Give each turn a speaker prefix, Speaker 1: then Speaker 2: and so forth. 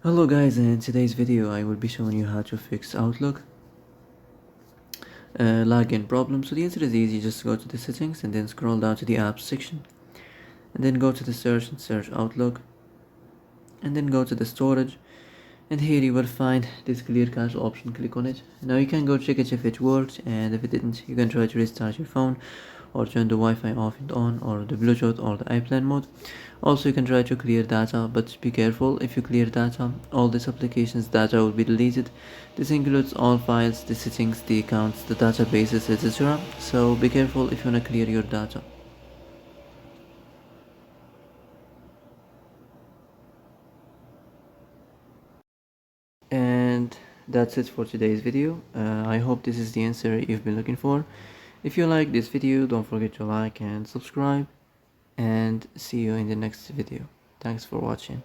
Speaker 1: Hello guys, in today's video I will be showing you how to fix Outlook login problem. So the answer is easy. Just go to the settings and then scroll down to the apps section and then go to the search and search Outlook and then go to the storage, and here you will find this clear cache option. Click on it. Now you can go check it if it worked, and if it didn't you can try to restart your phone or turn the Wi-Fi off and on, or the Bluetooth or the airplane mode. Also you can try to clear data, but be careful. If you clear data, all this application's data will be deleted. This includes all files, the settings, the accounts, the databases, etc. So be careful if you want to clear your data. And that's it for today's video. I hope this is the answer you've been looking for. If you like this video, don't forget to like and subscribe, and see you in the next video. Thanks for watching.